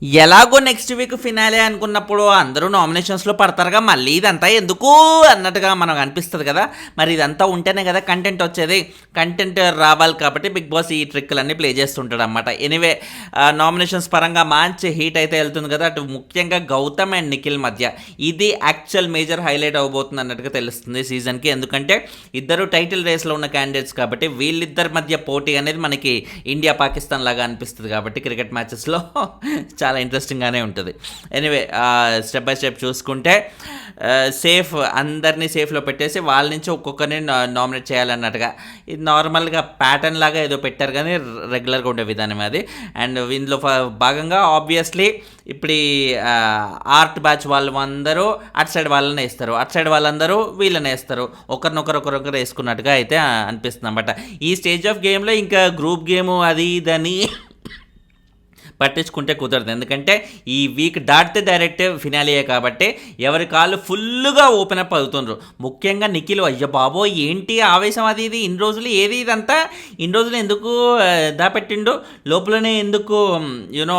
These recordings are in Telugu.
ఎలాగో నెక్స్ట్ వీక్ ఫినాలే అనుకున్నప్పుడు అందరూ నామినేషన్స్లో పడతారుగా, మళ్ళీ ఇదంతా ఎందుకు అన్నట్టుగా మనకు అనిపిస్తుంది కదా. మరి ఇదంతా ఉంటేనే కదా కంటెంట్ వచ్చేది. కంటెంట్ రావాలి కాబట్టి బిగ్ బాస్ ఈ ట్రిక్లన్నీ ప్లే చేస్తుంటాడు అనమాట. ఎనీవే, నామినేషన్స్ పరంగా మంచి హీట్ అయితే వెళ్తుంది కదా, అటు ముఖ్యంగా గౌతమ్ అండ్ నిఖిల్ మధ్య ఇది యాక్చువల్ మేజర్ హైలైట్ అవబోతుంది అన్నట్టుగా తెలుస్తుంది సీజన్కి. ఎందుకంటే ఇద్దరు టైటిల్ రేస్లో ఉన్న క్యాండిడేట్స్ కాబట్టి వీళ్ళిద్దరి మధ్య పోటీ అనేది మనకి ఇండియా పాకిస్తాన్ లాగా అనిపిస్తుంది కాబట్టి క్రికెట్ మ్యాచెస్లో చాలా ఇంట్రెస్టింగ్గానే ఉంటుంది. ఎనీవే, స్టెప్ బై స్టెప్ చూసుకుంటే సేఫ్ అందరినీ సేఫ్లో పెట్టేసి వాళ్ళ నుంచి ఒక్కొక్కరిని నామినేట్ చేయాలన్నట్టుగా ఇది నార్మల్గా ప్యాటర్న్ లాగా ఏదో పెట్టారు, కానీ రెగ్యులర్గా ఉండే విధానం అది. అండ్ ఇందులో భాగంగా ఆబ్వియస్లీ ఇప్పుడు ఈ ఆర్ట్ బ్యాచ్ వాళ్ళు అందరూ అటు సైడ్ వాళ్ళనే వేస్తారు, అటు సైడ్ వాళ్ళందరూ వీళ్ళనే వేస్తారు, ఒకరినొకరు వేసుకున్నట్టుగా అయితే అనిపిస్తుంది అన్నమాట. ఈ స్టేజ్ ఆఫ్ గేమ్లో ఇంకా గ్రూప్ గేమ్ అది ఇదని పట్టించుకుంటే కుదరదు. ఎందుకంటే ఈ వీక్ దాటితే డైరెక్ట్ ఫినాలియే కాబట్టి ఎవరి కాళ్ళు ఫుల్గా ఓపెన్ అప్ అవుతుండ్రు. ముఖ్యంగా నిఖిల్, అయ్యో బాబో ఏంటి ఆవేశం అది ఇది, ఇన్ని రోజులు ఏది ఇదంతా, ఇన్ని రోజులు ఎందుకు దాపెట్టిండు, లోపలనే ఎందుకు యూనో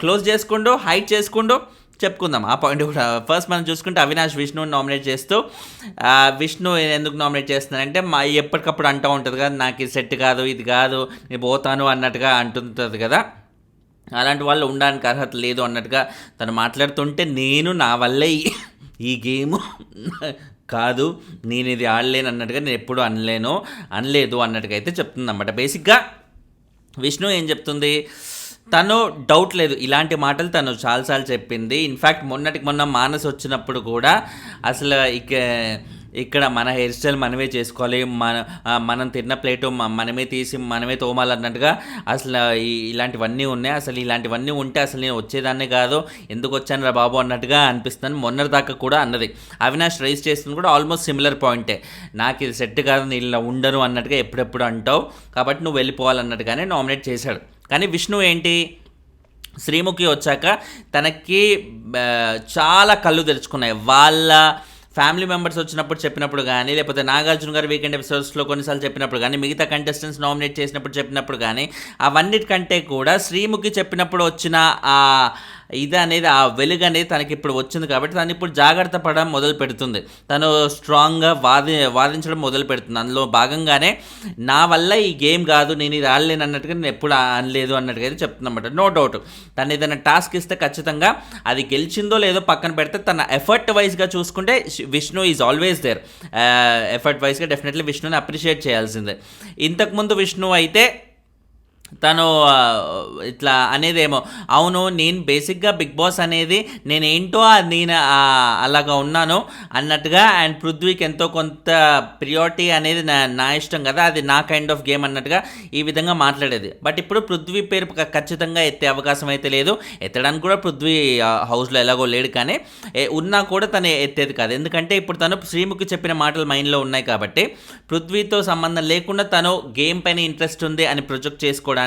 క్లోజ్ చేసుకుండు, హైడ్ చేసుకుండు, చెప్పుకుందాం ఆ పాయింట్ కూడా. ఫస్ట్ మనం చూసుకుంటే అవినాష్ విష్ణుని నామినేట్ చేస్తూ, విష్ణు ఎందుకు నామినేట్ చేస్తున్నానంటే ఎప్పటికప్పుడు అంటూ ఉంటుంది కదా, నాకు ఇది సెట్ కాదు, ఇది కాదు, నేను పోతాను అన్నట్టుగా అంటుంటుంది కదా. అలాంటి వాళ్ళు ఉండడానికి అర్హత లేదు అన్నట్టుగా తను మాట్లాడుతుంటే, నేను నా వల్లే ఈ గేమ్ కాదు, నేను ఇది ఆడలేను అన్నట్టుగా నేను ఎప్పుడు అనలేదు అన్నట్టుగా అయితే చెప్తుంది అన్నమాట. బేసిక్గా విష్ణు ఏం చెప్తుంది, తను డౌట్ లేదు, ఇలాంటి మాటలు తను చాలాసార్లు చెప్పింది. ఇన్ఫ్యాక్ట్ మొన్న మానస్ వచ్చినప్పుడు కూడా అసలు ఇక్కడ మన హెయిర్ స్టైల్ మనమే చేసుకోవాలి, మనం తిన్న ప్లేటు మనమే తీసి మనమే తోమాలన్నట్టుగా అసలు ఇలాంటివన్నీ ఉన్నాయి. అసలు ఇలాంటివన్నీ ఉంటే అసలు నేను వచ్చేదాన్నే కాదు, ఎందుకు వచ్చాను రా బాబు అన్నట్టుగా అనిపిస్తాను. మొన్నటిదాకా కూడా అన్నది. అవినాష్ రైజ్ చేస్తుంది కూడా ఆల్మోస్ట్ సిమిలర్ పాయింటే, నాకు ఇది సెట్ కాదు, నేను ఇలా ఉండను అన్నట్టుగా ఎప్పుడెప్పుడు అంటావు, కాబట్టి నువ్వు వెళ్ళిపోవాలన్నట్టుగానే నామినేట్ చేశాడు. కానీ విష్ణు ఏంటి, శ్రీముఖి వచ్చాక తనకి చాలా కళ్ళు తెరుచుకున్నాయి. వాళ్ళ ఫ్యామిలీ మెంబర్స్ వచ్చినప్పుడు చెప్పినప్పుడు కానీ, లేకపోతే నాగార్జున గారు వీకెండ్ ఎపిసోడ్స్లో కొన్నిసార్లు చెప్పినప్పుడు కానీ, మిగతా కంటెస్టెంట్స్ నామినేట్ చేసినప్పుడు చెప్పినప్పుడు కానీ, అవన్నిటికంటే కూడా శ్రీముఖి చెప్పినప్పుడు వచ్చిన ఆ ఇది అనేది, ఆ వెలుగు అనేది తనకి ఇప్పుడు వచ్చింది కాబట్టి తను ఇప్పుడు జాగ్రత్త పడడం మొదలు పెడుతుంది. తను స్ట్రాంగ్గా వాదించడం మొదలు పెడుతుంది. అందులో భాగంగానే నా వల్ల ఈ గేమ్ కాదు, నేను ఇది ఆడలేను అన్నట్టుగా నేను ఎప్పుడు అనలేదు అన్నట్టుగా అయితే చెప్తుందన్నమాట. నో డౌట్ తను ఏదైనా టాస్క్ ఇస్తే ఖచ్చితంగా అది గెలిచిందో లేదో పక్కన పెడితే తన ఎఫర్ట్ వైజ్గా చూసుకుంటే Vishnu is always there. Effort వైజ్గా డెఫినెట్లీ విష్ణుని అప్రిషియేట్ చేయాల్సిందే. ఇంతకుముందు విష్ణు అయితే తను ఇట్లా అనేదేమో, అవును నేను బేసిక్గా బిగ్ బాస్ అనేది నేనేంటో నేను అలాగా ఉన్నాను అన్నట్టుగా, అండ్ పృథ్వీకి ఎంతో కొంత ప్రియారిటీ అనేది నా ఇష్టం కదా, అది నా కైండ్ ఆఫ్ గేమ్ అన్నట్టుగా ఈ విధంగా మాట్లాడేది. బట్ ఇప్పుడు పృథ్వీ పేరు ఖచ్చితంగా ఎత్తే అవకాశం అయితే లేదు. ఎత్తడానికి కూడా పృథ్వీ హౌస్లో ఎలాగో లేడు, కానీ ఉన్నా కూడా తను ఎత్తేది కాదు. ఎందుకంటే ఇప్పుడు తను శ్రీముఖి చెప్పిన మాటలు మైండ్లో ఉన్నాయి కాబట్టి పృథ్వీతో సంబంధం లేకుండా తను గేమ్ పైన ఇంట్రెస్ట్ ఉంది అని ప్రొజెక్ట్ చేసుకోవడానికి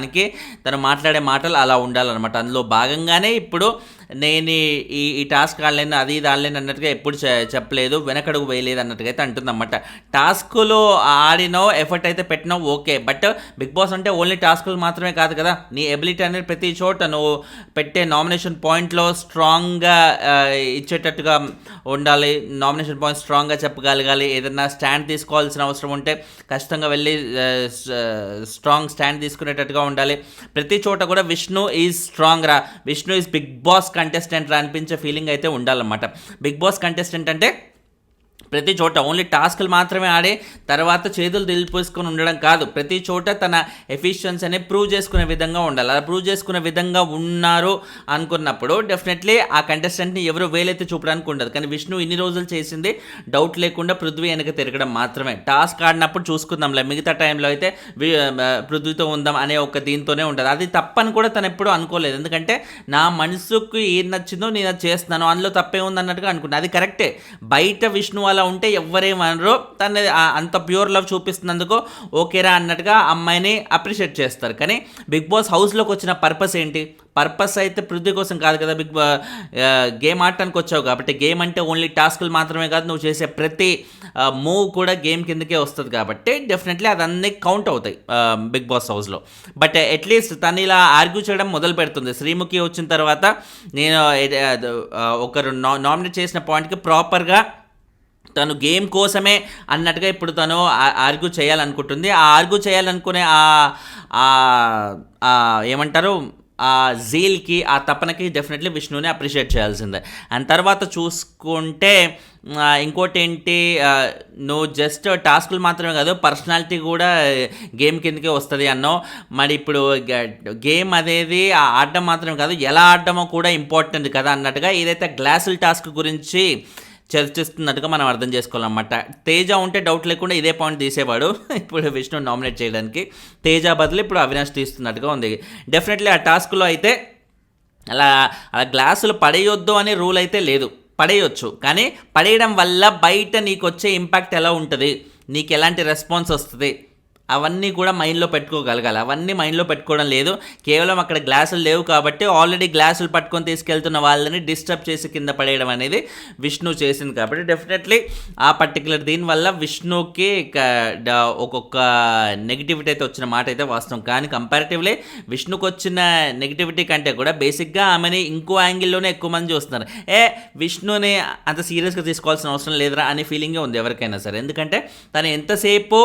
తను మాట్లాడే మాటలు అలా ఉండాలన్నమాట. అందులో భాగంగానే ఇప్పుడు నేను ఈ టాస్క్ ఆడలేను, అది ఇది ఆడలేను అన్నట్టుగా ఎప్పుడు చెప్పలేదు, వెనకడుగు వేయలేదు అన్నట్టుగా అయితే అంటుందన్నమాట. టాస్కులు ఆడినో ఎఫర్ట్ అయితే పెట్టినావు ఓకే, బట్ బిగ్ బాస్ అంటే ఓన్లీ టాస్కులు మాత్రమే కాదు కదా, నీ ఎబిలిటీ అనేది ప్రతి చోట నువ్వు పెట్టే నామినేషన్ పాయింట్లో స్ట్రాంగ్గా ఇచ్చేటట్టుగా ఉండాలి. నామినేషన్ పాయింట్ స్ట్రాంగ్గా చెప్పగలగాలి. ఏదైనా స్టాండ్ తీసుకోవాల్సిన అవసరం ఉంటే ఖచ్చితంగా వెళ్ళి స్ట్రాంగ్ స్టాండ్ తీసుకునేటట్టుగా ఉండాలి. ప్రతి చోట కూడా విష్ణు ఈజ్ స్ట్రాంగ్ రా, Vishnu is Bigg Boss contestant రా అనిపించే ఫీలింగ్ అయితే ఉండాలన్నమాట. బిగ్ బాస్ కంటెస్టెంట్ అంటే ప్రతి చోట ఓన్లీ టాస్క్లు మాత్రమే ఆడే తర్వాత చేతులు దిలిపోసుకొని ఉండడం కాదు, ప్రతి చోట తన ఎఫిషియన్సీ అనేది ప్రూవ్ చేసుకునే విధంగా ఉండాలి. అలా ప్రూవ్ చేసుకునే విధంగా ఉన్నారు అనుకున్నప్పుడు డెఫినెట్లీ ఆ కంటెస్టెంట్ని ఎవరు వేలైతే చూపడానికి ఉండదు. కానీ విష్ణు ఇన్ని రోజులు చేసింది డౌట్ లేకుండా పృథ్వీ వెనక తిరగడం మాత్రమే. టాస్క్ ఆడినప్పుడు చూసుకుందాంలే, మిగతా టైంలో అయితే పృథ్వీతో ఉందాం అనే ఒక దీంతోనే ఉంటుంది. అది తప్పని కూడా తను ఎప్పుడూ అనుకోలేదు. ఎందుకంటే నా మనసుకు ఏది నచ్చిందో నేను అది చేస్తున్నాను, అందులో తప్పే ఉంది అన్నట్టుగా అనుకున్నాను. అది కరెక్టే. బయట విష్ణు అలా ఉంటే ఎవ్వరేమనరో, తన అంత ప్యూర్ లవ్ చూపిస్తున్నందుకు ఓకేరా అన్నట్టుగా అమ్మాయిని అప్రిషియేట్ చేస్తారు. కానీ బిగ్ బాస్ హౌస్లోకి వచ్చిన పర్పస్ ఏంటి? పర్పస్ అయితే పృథ్వీ కోసం కాదు కదా, గేమ్ ఆడటానికి వచ్చావు కాబట్టి గేమ్ అంటే ఓన్లీ టాస్కులు మాత్రమే కాదు, నువ్వు చేసే ప్రతి మూవ్ కూడా గేమ్ కిందకే వస్తుంది కాబట్టి డెఫినెట్లీ అదన్నీ కౌంట్ అవుతాయి బిగ్ బాస్ హౌస్లో. బట్ అట్లీస్ట్ తను ఇలా ఆర్గ్యూ చేయడం మొదలు పెడుతుంది. శ్రీముఖి వచ్చిన తర్వాత నేను ఒకరు నామినేట్ చేసిన పాయింట్కి ప్రాపర్గా తను గేమ్ కోసమే అన్నట్టుగా ఇప్పుడు తను ఆర్గ్యూ చేయాలనుకుంటుంది. ఆ ఆర్గ్యూ చేయాలనుకునే ఏమంటారు ఆ జీల్కి, ఆ తపనకి డెఫినెట్లీ విష్ణుని అప్రిషియేట్ చేయాల్సిందే. అండ్ తర్వాత చూసుకుంటే ఇంకోటి ఏంటి, నువ్వు జస్ట్ టాస్కులు మాత్రమే కాదు పర్సనాలిటీ కూడా గేమ్ కిందకే వస్తుంది అన్నావు. మరి ఇప్పుడు గేమ్ అనేది ఆడడం మాత్రమే కాదు ఎలా ఆడడమో కూడా ఇంపార్టెంట్ కదా అన్నట్టుగా ఏదైతే గ్లాసుల టాస్క్ గురించి చర్చిస్తున్నట్టుగా మనం అర్థం చేసుకోవాలన్నమాట. తేజ ఉంటే డౌట్ లేకుండా ఇదే పాయింట్ తీసేవాడు ఇప్పుడు విష్ణు నామినేట్ చేయడానికి. తేజ బదులు ఇప్పుడు అవినాష్ తీస్తున్నట్టుగా ఉంది. డెఫినెట్లీ ఆ టాస్క్లో అయితే అలా గ్లాసులు పడేయొద్దు అనే రూల్ అయితే లేదు, పడేయొచ్చు. కానీ పడేయడం వల్ల బయట నీకు వచ్చే ఇంపాక్ట్ ఎలా ఉంటుంది, నీకు ఎలాంటి రెస్పాన్స్ వస్తుంది, అవన్నీ కూడా మైండ్లో పెట్టుకోగలగాలి. అవన్నీ మైండ్లో పెట్టుకోవడం లేదు. కేవలం అక్కడ గ్లాసులు లేవు కాబట్టి ఆల్రెడీ గ్లాసులు పట్టుకొని తీసుకెళ్తున్న వాళ్ళని డిస్టర్బ్ చేసి కింద పడేయడం అనేది విష్ణు చేసింది కాబట్టి డెఫినెట్లీ ఆ పర్టికులర్ దీనివల్ల విష్ణుకి ఒక్కొక్క నెగిటివిటీ అయితే వచ్చిన మాట అయితే వాస్తవం. కానీ కంపారిటివ్లీ విష్ణుకి వచ్చిన నెగిటివిటీ కంటే కూడా బేసిక్గా ఆమెని ఇంకో యాంగిల్లోనే ఎక్కువ మంది చూస్తున్నారు. విష్ణుని అంత సీరియస్గా తీసుకోవాల్సిన అవసరం లేదురా అనే ఫీలింగే ఉంది ఎవరికైనా సరే. ఎందుకంటే తను ఎంతసేపు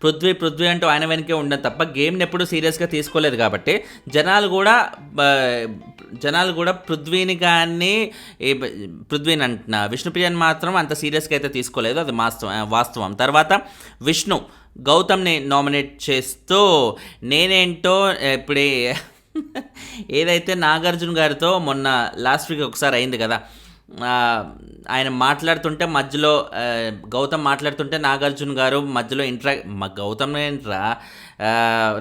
పృథ్వీ అంటూ ఆయన వెనకే ఉండడం తప్ప గేమ్ని ఎప్పుడు సీరియస్గా తీసుకోలేదు కాబట్టి జనాలు కూడా పృథ్వీని కానీ పృథ్వీని అంటున్నా విష్ణుప్రియని మాత్రం అంత సీరియస్గా అయితే తీసుకోలేదు, అది వాస్తవం. తర్వాత విష్ణు గౌతమ్ని నామినేట్ చేస్తూ నేనేంటో ఇప్పుడే ఏదైతే నాగార్జున గారితో మొన్న లాస్ట్ వీక్ ఒకసారి అయింది కదా, ఆయన మాట్లాడుతుంటే మధ్యలో గౌతమ్ మాట్లాడుతుంటే నాగార్జున గారు మధ్యలో గౌతమ్ ఏంట్రా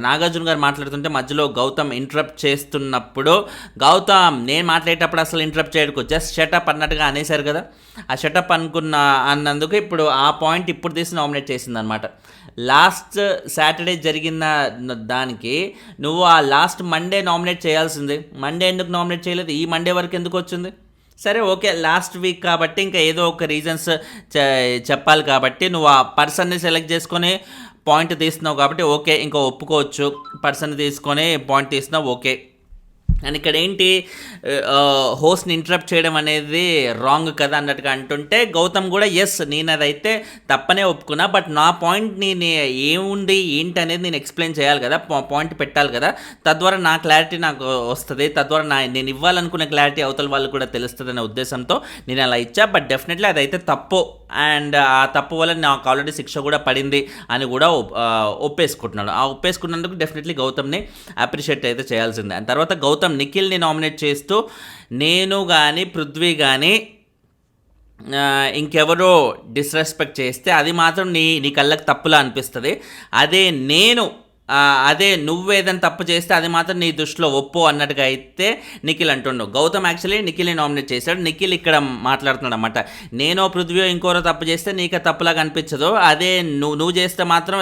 నాగార్జున గారు మాట్లాడుతుంటే మధ్యలో గౌతమ్ ఇంటరప్ట్ చేస్తున్నప్పుడు గౌతమ్ నేను మాట్లాడేటప్పుడు అసలు ఇంటరప్ట్ చేయడానికి జస్ట్ షటప్ అన్నట్టుగా అనేశారు కదా. ఆ షటప్ అన్నందుకు ఇప్పుడు ఆ పాయింట్ ఇప్పుడు తీసి నామినేట్ చేసింది అనమాట. లాస్ట్ సాటర్డే జరిగిన దానికి నువ్వు ఆ లాస్ట్ మండే నామినేట్ చేయాల్సింది, మండే ఎందుకు నామినేట్ చేయలేదు, ఈ మండే వరకు ఎందుకు వచ్చింది? సరే ఓకే, లాస్ట్ వీక్ కాబట్టి ఇంకా ఏదో ఒక రీజన్స్ చెప్పాలి కాబట్టి నువ్వు ఆ పర్సన్ని సెలెక్ట్ చేసుకొని పాయింట్ తీస్తున్నావు కాబట్టి ఓకే, ఇంకా ఒప్పుకోవచ్చు. పర్సన్ తీసుకొని పాయింట్ తీస్తున్నావు ఓకే. అండ్ ఇక్కడ ఏంటి హోస్ట్ని ఇంటరప్ట్ చేయడం అనేది రాంగ్ కదా అన్నట్టుగా అంటుంటే గౌతమ్ కూడా ఎస్ నేను అదైతే తప్పనే ఒప్పుకున్నా, బట్ నా పాయింట్ని ఏముంది ఏంటి అనేది నేను ఎక్స్ప్లెయిన్ చేయాలి కదా, పాయింట్ పెట్టాలి కదా, తద్వారా నా క్లారిటీ నాకు వస్తుంది, తద్వారా నేను ఇవ్వాలనుకునే క్లారిటీ అవతల వాళ్ళు కూడా తెలుస్తుంది అనే ఉద్దేశంతో నేను అలా ఇచ్చా. బట్ డెఫినెట్లీ అదైతే తప్పు, అండ్ ఆ తప్పు వల్ల నాకు ఆల్రెడీ శిక్ష కూడా పడింది అని కూడా ఒప్పేసుకుంటున్నాడు. ఆ ఒప్పేసుకున్నందుకు డెఫినెట్లీ గౌతమ్ని అప్రిషియేట్ అయితే చేయాల్సిందే. అండ్ తర్వాత గౌతమ్ నిఖిల్ని నామినేట్ చేస్తూ నేను కానీ పృథ్వీ కానీ ఇంకెవరో డిస్రెస్పెక్ట్ చేస్తే అది మాత్రం నీ కళ్ళకి తప్పులా అనిపిస్తుంది, అదే నువ్వేదైనా తప్పు చేస్తే అది మాత్రం నీ దృష్టిలో ఒప్పు అన్నట్టుగా అయితే నిఖిల్ అంటుండు. గౌతమ్ యాక్చువల్లీ నిఖిల్ని నామినేట్ చేశాడు. నిఖిల్ ఇక్కడ మాట్లాడుతున్నాడు అన్నమాట, నేనో పృథ్వీ ఇంకోరో తప్పు చేస్తే నీకు తప్పులాగా అనిపించదు, అదే నువ్వు చేస్తే మాత్రం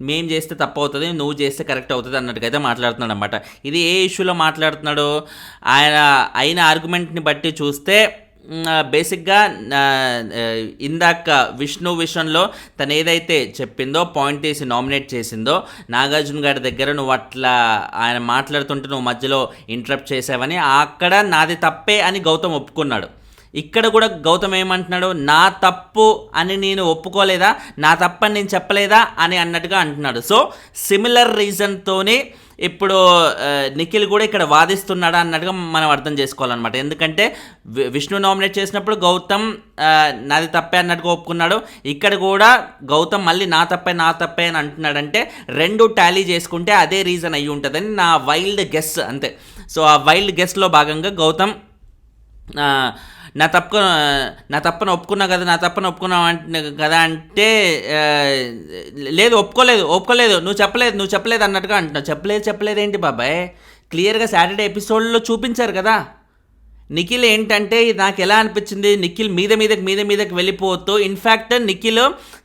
మేము చేస్తే తప్పు అవుతుంది, నువ్వు చేస్తే కరెక్ట్ అవుతుంది అన్నట్టుగా మాట్లాడుతున్నాడు అనమాట. ఇది ఏ ఇష్యూలో మాట్లాడుతున్నాడు, ఆయన అయిన ఆర్గ్యుమెంట్ని బట్టి చూస్తే బేసిక్గా ఇందాక విష్ణు విషయంలో తను ఏదైతే చెప్పిందో పాయింట్ తీసి నామినేట్ చేసిందో నాగార్జున గారి దగ్గర నువ్వు అట్లా ఆయన మాట్లాడుతుంటే నువ్వు మధ్యలో ఇంటరప్ట్ చేసావని అక్కడ నాది తప్పే అని గౌతమ్ ఒప్పుకున్నాడు. ఇక్కడ కూడా గౌతమ్ ఏమంటున్నాడు, నా తప్పు అని నేను ఒప్పుకోలేదా, నా తప్పని నేను చెప్పలేదా అని అన్నట్టుగా అంటున్నాడు. సో సిమిలర్ రీజన్తోనే ఇప్పుడు నిఖిల్ కూడా ఇక్కడ వాదిస్తున్నాడా అన్నట్టుగా మనం అర్థం చేసుకోవాలన్నమాట. ఎందుకంటే విష్ణు నామినేట్ చేసినప్పుడు గౌతమ్ నాది తప్పే అన్నట్టుగా ఒప్పుకున్నాడు, ఇక్కడ కూడా గౌతమ్ మళ్ళీ నా తప్పే అని అంటున్నాడంటే రెండు టాలీ చేసుకుంటే అదే రీజన్ అయ్యి ఉంటుందని నా వైల్డ్ గెస్ అంతే. సో ఆ వైల్డ్ గెస్లో భాగంగా గౌతమ్ నా తప్పను ఒప్పుకున్నా కదా అంటే లేదు ఒప్పుకోలేదు నువ్వు చెప్పలేదు అన్నట్టుగా అంటున్నావు. చెప్పలేదు ఏంటి బాబాయ్, క్లియర్గా సాటర్డే ఎపిసోడ్లో చూపించారు కదా, నిఖిల్ ఏంటంటే ఇది నాకు ఎలా అనిపించింది, నిఖిల్ మీదకి వెళ్ళిపోతూ ఇన్ఫ్యాక్ట్ నిఖిల్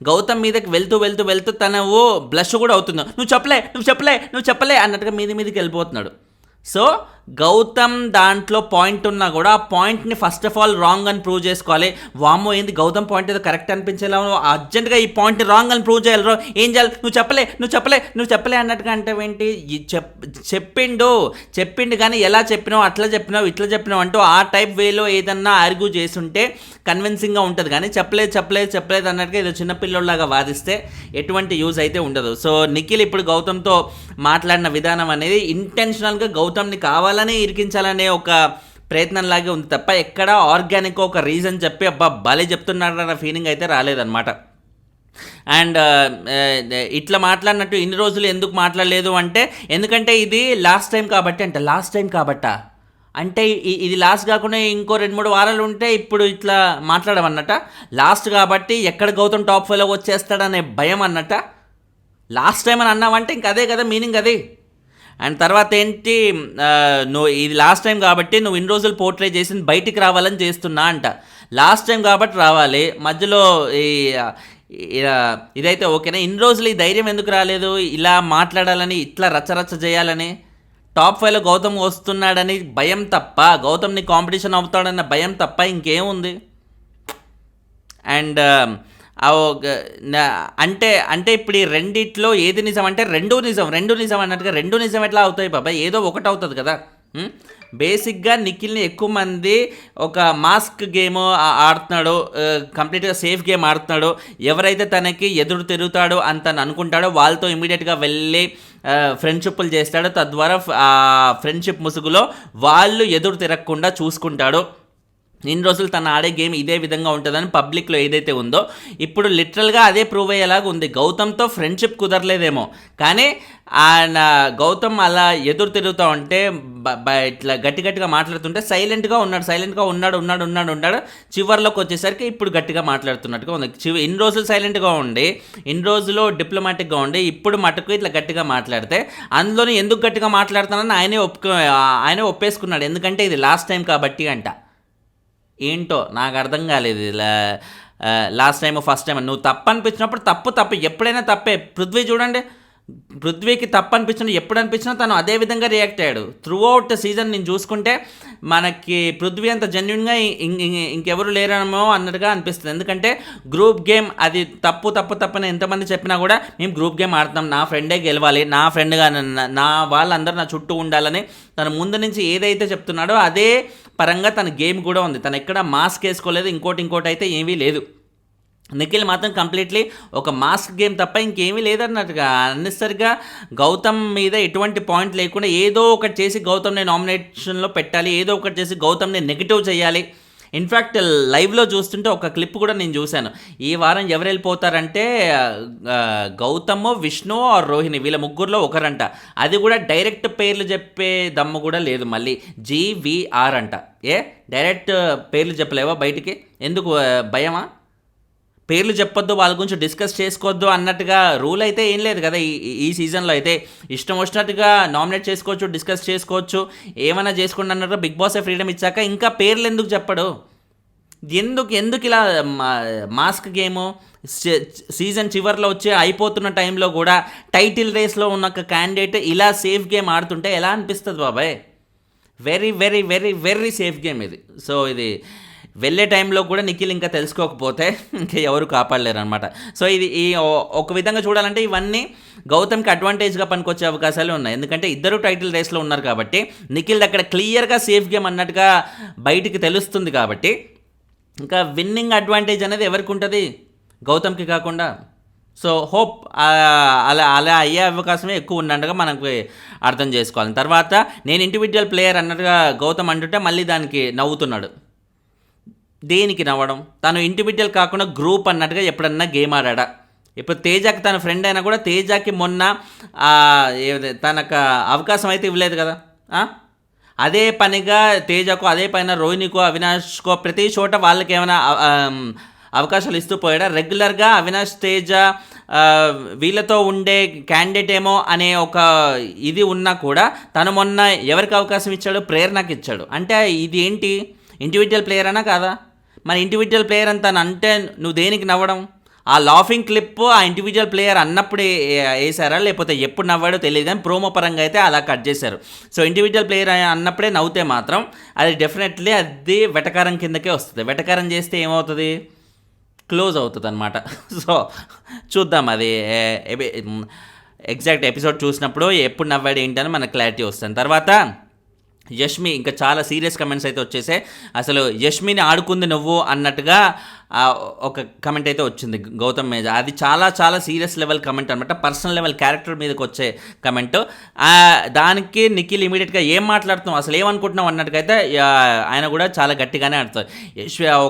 గౌతమ్ మీదకి వెళ్తూ తన బ్లష్ కూడా అవుతుంది, నువ్వు చెప్పలే అన్నట్టుగా మీదకి వెళ్ళిపోతున్నాడు. సో గౌతమ్ దాంట్లో పాయింట్ ఉన్నా కూడా ఆ పాయింట్ని ఫస్ట్ ఆఫ్ ఆల్ రాంగ్ అని ప్రూవ్ చేసుకోవాలి. వామ్మో ఏంది గౌతమ్ పాయింట్ ఏదో కరెక్ట్ అనిపించేలా అర్జెంట్గా ఈ పాయింట్ని రాంగ్ అని ప్రూవ్ చేయాలి, ఏం చేయాలి, నువ్వు చెప్పలే అన్నట్టుగా అంటే ఏంటి, చెప్పిండు కానీ ఎలా చెప్పినావు అట్లా చెప్పినావు ఇట్లా చెప్పినావు అంటూ ఆ టైప్ వేలో ఏదన్నా ఆర్గ్యూ చేస్తుంటే కన్విన్సింగ్గా ఉంటుంది. కానీ చెప్పలేదు అన్నట్టుగా ఏదో చిన్నపిల్లలాగా వాదిస్తే ఎటువంటి యూజ్ అయితే ఉండదు. సో నిఖిల్ ఇప్పుడు గౌతమ్తో మాట్లాడిన విధానం అనేది ఇంటెన్షనల్గా గౌతమ్ని కావాలని ఇరికించాలనే ఒక ప్రయత్నంలాగే ఉంది తప్ప ఎక్కడ ఆర్గానిక్ ఒక రీజన్ చెప్పి అబ్బా భలే చెప్తున్నాడన్న ఫీలింగ్ అయితే రాలేదన్నమాట. అండ్ ఇట్లా మాట్లాడినట్టు ఇన్ని రోజులు ఎందుకు మాట్లాడలేదు అంటే, ఎందుకంటే ఇది లాస్ట్ టైం కాబట్టా అంటే ఇది లాస్ట్ కాకుండా ఇంకో 2-3 వారాలు ఉంటే ఇప్పుడు ఇట్లా మాట్లాడమన్నట. లాస్ట్ కాబట్టి ఎక్కడ గౌతమ్ టాప్ 5లో వచ్చేస్తాడనే భయం అన్నట. లాస్ట్ టైం అని అన్నావంటే ఇంక అదే కదా మీనింగ్ అది. అండ్ తర్వాత ఏంటి, నువ్వు ఇది లాస్ట్ టైం కాబట్టి నువ్వు ఇన్ని రోజులు పోర్ట్రే చేసింది బయటికి రావాలని చేస్తున్నా అంట. లాస్ట్ టైం కాబట్టి రావాలి, మధ్యలో ఇదైతే ఓకేనా. ఇన్ని రోజులు ఈ ధైర్యం ఎందుకు రాలేదు ఇలా మాట్లాడాలని, ఇట్లా రచ్చరచ్చ చేయాలని? టాప్ 5లో గౌతమ్ వస్తున్నాడని భయం తప్ప, గౌతమ్ని కాంపిటీషన్ అవుతాడన్న భయం తప్ప ఇంకేముంది? అండ్ అంటే ఇప్పుడు ఈ రెండిట్లో ఏది నిజం అంటే రెండు నిజం అన్నట్టుగా రెండు నిజం ఎట్లా అవుతాయి బాబాయ్? ఏదో ఒకటి అవుతుంది కదా. బేసిక్గా నిఖిల్ని ఎక్కువ మంది ఒక మాస్క్ గేమ్ ఆడుతున్నాడు, కంప్లీట్గా సేఫ్ గేమ్ ఆడుతున్నాడు, ఎవరైతే తనకి ఎదురు తిరుగుతాడో అని తను అనుకుంటాడో వాళ్ళతో ఇమీడియట్గా వెళ్ళి ఫ్రెండ్షిప్లు చేస్తాడో, తద్వారా ఫ్రెండ్షిప్ ముసుగులో వాళ్ళు ఎదురు తిరగకుండా చూసుకుంటాడు. ఇన్ని రోజులు తను ఆడే గేమ్ ఇదే విధంగా ఉంటుందని పబ్లిక్లో ఏదైతే ఉందో ఇప్పుడు లిటరల్గా అదే ప్రూవ్ అయ్యేలాగా ఉంది. గౌతమ్తో ఫ్రెండ్షిప్ కుదరలేదేమో, కానీ ఆయన గౌతమ్ అలా ఎదురు తిరుగుతూ ఉంటే ఇట్లా గట్టిగా మాట్లాడుతుంటే సైలెంట్గా ఉన్నాడు. చివరిలోకి వచ్చేసరికి ఇప్పుడు గట్టిగా మాట్లాడుతున్నట్టుగా ఉంది. ఇన్ని రోజులు సైలెంట్గా ఉండి, ఇన్ని రోజులు డిప్లొమాటిక్గా ఉండి, ఇప్పుడు మటుకు ఇట్లా గట్టిగా మాట్లాడితే అందులోని ఎందుకు గట్టిగా మాట్లాడుతానని ఆయనే ఒప్పేసుకున్నాడు. ఎందుకంటే ఇది లాస్ట్ టైం కాబట్టి అంట. ఏంటో నాకు అర్థం కాలేదు. లాస్ట్ టైం ఫస్ట్ టైం నువ్వు తప్పు అనిపించినప్పుడు తప్పు ఎప్పుడైనా తప్పే. పృథ్వీకి తప్పు అనిపించినా ఎప్పుడు అనిపించినా తను అదే విధంగా రియాక్ట్ అయ్యాడు. త్రూ అవుట్ సీజన్ నేను చూసుకుంటే మనకి పృథ్వీ అంత జెన్యున్గా ఇంకెవరు లేరేమో అన్నట్టుగా అనిపిస్తుంది. ఎందుకంటే గ్రూప్ గేమ్ అది తప్పు అని ఎంతమంది చెప్పినా కూడా మేము గ్రూప్ గేమ్ ఆడుతాం, నా ఫ్రెండే గెలవాలి, నా ఫ్రెండ్గా నా వాళ్ళందరూ నా చుట్టూ ఉండాలని తను ముందు నుంచి ఏదైతే చెప్తున్నాడో అదే పరంగా తన గేమ్ కూడా ఉంది. తను ఎక్కడ మాస్క్ వేసుకోలేదు, ఇంకోటి అయితే ఏమీ లేదు. నిఖిల్ మాత్రం కంప్లీట్లీ ఒక మాస్క్ గేమ్ తప్ప ఇంకేమీ లేదన్నట్టుగా అన్నెసరిగా గౌతమ్ మీద ఎటువంటి పాయింట్ లేకుండా ఏదో ఒకటి చేసి గౌతమ్ని నామినేషన్లో పెట్టాలి, ఏదో ఒకటి చేసి గౌతమ్ని నెగిటివ్ చేయాలి. ఇన్ఫ్యాక్ట్ లైవ్లో చూస్తుంటే ఒక క్లిప్ కూడా నేను చూశాను. ఈ వారం ఎవరు వెళ్ళిపోతారంటే గౌతమ్, విష్ణు ఆర్ రోహిణి వీళ్ళ ముగ్గురులో ఒకరంట. అది కూడా డైరెక్ట్ పేర్లు చెప్పే దమ్ము కూడా లేదు. మళ్ళీ GVR అంట. డైరెక్ట్ పేర్లు చెప్పలేవా బయటికి? ఎందుకు భయమా? పేర్లు చెప్పొద్దు, వాళ్ళ గురించి డిస్కస్ చేసుకోవద్దు అన్నట్టుగా రూల్ అయితే ఏం లేదు కదా. ఈ సీజన్లో అయితే ఇష్టం వచ్చినట్టుగా నామినేట్ చేసుకోవచ్చు, డిస్కస్ చేసుకోవచ్చు, ఏమైనా చేసుకోండి అన్నట్టుగా బిగ్ బాస్ ఫ్రీడమ్ ఇచ్చాక ఇంకా పేర్లు ఎందుకు చెప్పడు? ఎందుకు ఇలా మాస్క్ గేము సీజన్ చివరిలో వచ్చి అయిపోతున్న టైంలో కూడా టైటిల్ రేస్లో ఉన్న ఒక క్యాండిడేట్ ఇలా సేఫ్ గేమ్ ఆడుతుంటే ఎలా అనిపిస్తుంది బాబాయ్? Very very very very safe game ఇది. సో ఇది వెళ్ళే టైంలో కూడా నిఖిల్ ఇంకా తెలుసుకోకపోతే ఇంకా ఎవరు కాపాడలేరు అనమాట. సో ఇది ఒక విధంగా చూడాలంటే ఇవన్నీ గౌతమ్కి అడ్వాంటేజ్గా పనికొచ్చే అవకాశాలు ఉన్నాయి. ఎందుకంటే ఇద్దరు టైటిల్ రేస్లో ఉన్నారు కాబట్టి నిఖిల్ దగ్గర క్లియర్గా సేఫ్ గేమ్ అన్నట్టుగా బయటికి తెలుస్తుంది కాబట్టి ఇంకా విన్నింగ్ అడ్వాంటేజ్ అనేది ఎవరికి ఉంటుంది? గౌతమ్కి కాకుండా. సో హోప్ అలా అయ్యే అవకాశమే ఎక్కువ ఉన్నట్టుగా మనకి అర్థం చేసుకోవాలి. తర్వాత నేను ఇండివిజువల్ ప్లేయర్ అన్నట్టుగా గౌతమ్ అంటుంటే మళ్ళీ దానికి నవ్వుతున్నాడు. దేనికి నవ్వడం? తను ఇండివిజువల్ కాకుండా గ్రూప్ అన్నట్టుగా ఎప్పుడన్నా గేమ్ ఆడా? ఇప్పుడు తేజాకి తన ఫ్రెండ్ అయినా కూడా తేజాకి మొన్న తనకు అవకాశం అయితే ఇవ్వలేదు కదా. అదే పనిగా తేజకు, అదే పైన రోహిణికో, అవినాష్కో ప్రతి చోట వాళ్ళకి ఏమైనా అవకాశాలు ఇస్తూ పోయాడా? రెగ్యులర్గా అవినాష్ తేజ వీళ్ళతో ఉండే క్యాండిడేట్ ఏమో అనే ఒక ఇది ఉన్నా కూడా తను మొన్న ఎవరికి అవకాశం ఇచ్చాడు? ప్రేరణకి ఇచ్చాడు. అంటే ఇది ఏంటి, ఇండివిజువల్ ప్లేయర్ అనా కాదా? మరి ఇండివిజువల్ ప్లేయర్ అని తను అంటే నువ్వు దేనికి నవ్వడం? ఆ లాఫింగ్ క్లిప్ ఆ ఇండివిజువల్ ప్లేయర్ అన్నప్పుడే వేసారా, లేకపోతే ఎప్పుడు నవ్వాడో తెలియదు, కానీ ప్రోమో పరంగా అయితే అలా కట్ చేశారు. సో ఇండివిజువల్ ప్లేయర్ అన్నప్పుడే నవ్వుతే మాత్రం అది డెఫినెట్లీ అది వెటకారం కిందకే వస్తుంది. వెటకారం చేస్తే ఏమవుతుంది? క్లోజ్ అవుతుంది అనమాట. సో చూద్దాం, అది ఎగ్జాక్ట్ ఎపిసోడ్ చూసినప్పుడు ఎప్పుడు నవ్వాడు ఏంటని మనకు క్లారిటీ వస్తుంది. తర్వాత యష్మి ఇంకా చాలా సీరియస్ కమెంట్స్ అయితే వచ్చేసాయి. అసలు యష్మిని ఆడుకుంది నువ్వు అన్నట్టుగా ఒక కమెంట్ అయితే వచ్చింది గౌతమ్ మీద. అది చాలా చాలా సీరియస్ లెవెల్ కమెంట్ అనమాట, పర్సనల్ లెవెల్ క్యారెక్టర్ మీదకి వచ్చే కమెంట్. దానికి నిఖిల్ ఇమీడియట్గా ఏం మాట్లాడుతున్నావు, అసలు ఏమనుకుంటున్నావు అన్నట్టుగైతే ఆయన కూడా చాలా గట్టిగానే ఆడుతారు.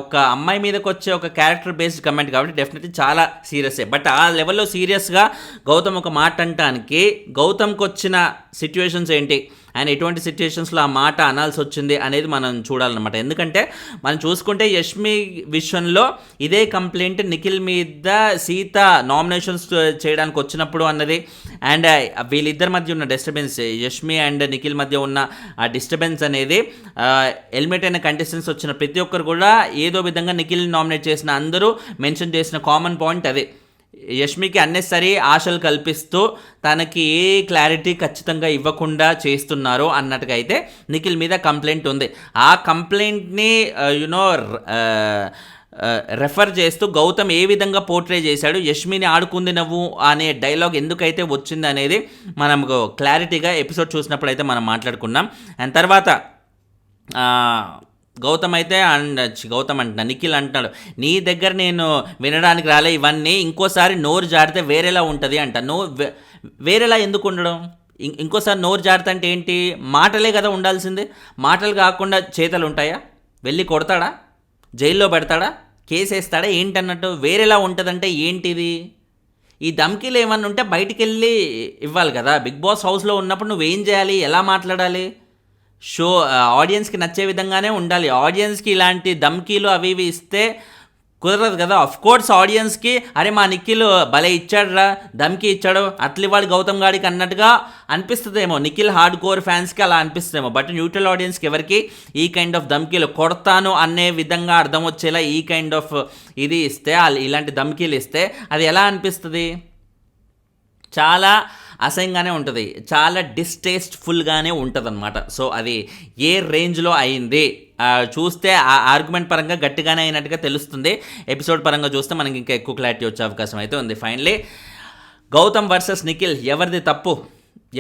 ఒక అమ్మాయి మీదకి వచ్చే ఒక క్యారెక్టర్ బేస్డ్ కమెంట్ కాబట్టి డెఫినెట్లీ చాలా సీరియసే. బట్ ఆ లెవెల్లో సీరియస్గా గౌతమ్ ఒక మాట అనటానికి గౌతమ్కి వచ్చిన సిచ్యువేషన్స్ ఏంటి, ఆయన ఎటువంటి సిచ్యువేషన్స్లో ఆ మాట అనాల్సి వచ్చింది అనేది మనం చూడాలన్నమాట. ఎందుకంటే మనం చూసుకుంటే యష్మి విషయంలో ఇదే కంప్లైంట్ నిఖిల్ మీద సీత నామినేషన్స్ చేయడానికి వచ్చినప్పుడు అన్నది, అండ్ వీళ్ళిద్దరి మధ్య ఉన్న డిస్టర్బెన్స్, యష్మి అండ్ నిఖిల్ మధ్య ఉన్న ఆ డిస్టర్బెన్స్ అనేది ఎలిమినేట్ అయిన కంటెస్టెంట్స్ వచ్చిన ప్రతి ఒక్కరు కూడా ఏదో విధంగా నిఖిల్ నామినేట్ చేసిన అందరూ మెన్షన్ చేసిన కామన్ పాయింట్ అదే. యష్మికి అన్నెసరీ ఆశలు కల్పిస్తూ తనకి ఏ క్లారిటీ ఖచ్చితంగా ఇవ్వకుండా చేస్తున్నారు అన్నట్టుగా అయితే నిఖిల్ మీద కంప్లైంట్ ఉంది. ఆ కంప్లైంట్ని రెఫర్ చేస్తూ గౌతమ్ ఏ విధంగా పోర్ట్రే చేశాడు, యష్మిని ఆడుకుంది నువ్వు అనే డైలాగ్ ఎందుకైతే వచ్చింది అనేది మనం క్లారిటీగా ఎపిసోడ్ చూసినప్పుడు అయితే మనం మాట్లాడుకున్నాం. అండ్ తర్వాత గౌతమ్ అయితే గౌతమ్ అంటున్నా నిఖిల్ అంటాడు, నీ దగ్గర నేను వినడానికి రాలే ఇవన్నీ, ఇంకోసారి నోరు జాడితే వేరేలా ఉంటుంది అంట. వేరేలా ఎందుకు ఉండడం? ఇంకోసారి నోరు జాడితే అంటే ఏంటి? మాటలే కదా ఉండాల్సిందే. మాటలు కాకుండా చేతలు ఉంటాయా? వెళ్ళి కొడతాడా, జైల్లో పెడతాడా, కేసు వేస్తాడా ఏంటన్నట్టు? వేరేలా ఉంటుందంటే ఏంటిది? ఈ ధమ్కీలు ఏమన్నా ఉంటే బయటికి వెళ్ళి ఇవ్వాలి కదా. బిగ్ బాస్ హౌస్లో ఉన్నప్పుడు నువ్వేం చేయాలి, ఎలా మాట్లాడాలి? ఆడియన్స్కి నచ్చే విధంగానే ఉండాలి. ఆడియన్స్కి ఇలాంటి ధమ్కీలు అవి ఇవి ఇస్తే కుదరదు కదా. కోర్స్ ఆడియన్స్కి అరే మా నిఖిల్ భలే ఇచ్చాడురా, ధమ్కీ ఇచ్చాడు, అట్లా ఇవ్వాలి గౌతమ్ గాడికి అన్నట్టుగా అనిపిస్తుందేమో. నిఖిల్ హార్డ్ కోర్ ఫ్యాన్స్కి అలా అనిపిస్తుందేమో. బట్ న్యూట్రల్ ఆడియన్స్కి ఎవరికి ఈ కైండ్ ఆఫ్ ధమ్కీలు కొడతాను అనే విధంగా అర్థం వచ్చేలా ఈ కైండ్ ఆఫ్ ఇది ఇస్తే, ఇలాంటి ధమ్కీలు ఇస్తే అది ఎలా అనిపిస్తుంది? చాలా అసహ్యంగానే ఉంటుంది, చాలా డిస్టేస్ట్ఫుల్గానే ఉంటుంది అనమాట. సో అది ఏ రేంజ్లో అయింది చూస్తే ఆ ఆర్గ్యుమెంట్ పరంగా గట్టిగానే అయినట్టుగా తెలుస్తుంది. ఎపిసోడ్ పరంగా చూస్తే మనకి ఇంకా ఎక్కువ క్లారిటీ వచ్చే అవకాశం అయితే ఉంది. ఫైనలీ గౌతమ్ వర్సెస్ నిఖిల్, ఎవరిది తప్పు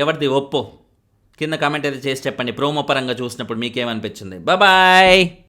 ఎవరిది ఒప్పు కింద కామెంట్ అయితే చేసి చెప్పండి. ప్రోమో పరంగా చూసినప్పుడు మీకేమనిపించింది? బాయ్.